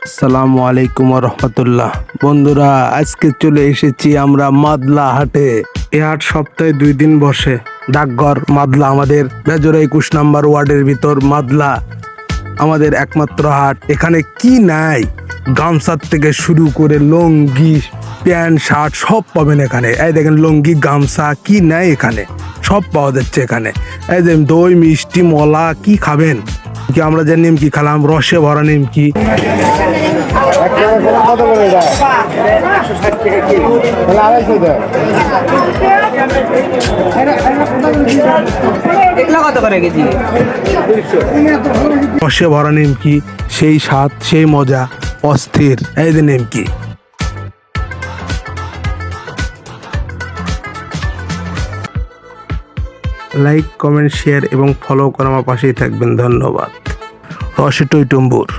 আসসালামু আলাইকুম রহমতুল্লাহ। বন্ধুরা, আজকে চলে এসেছি আমরা মাদলা হাটে। এই হাট সপ্তাহে 2 দিন বসে। ডাকঘর মাদলা, আমাদের বেজোরা 21 নম্বর ওয়ার্ডের ভিতর মাদলা আমাদের একমাত্র হাট। এখানে কি নাই, গামছার থেকে শুরু করে লুঙ্গি, প্যান্ট, শার্ট সব পাবেন এখানে। এই দেখেন লুঙ্গি, গামছা কি নাই এখানে সব পাওয়া যাচ্ছে এখানে। এই যে দই, মিষ্টি, মলা কি খাবেন, কি আমরা যে নিমকি খেলাম, রসে ভরা নিমকি। রসে ভরা নিমকি, সেই স্বাদ সেই মজা অস্থির। এই যে নিমকি। লাইক, কমেন্ট, শেয়ার এবং ফলো করে আমার পাশেই থাকবেন। ধন্যবাদ। রসে টইটুম্বুর।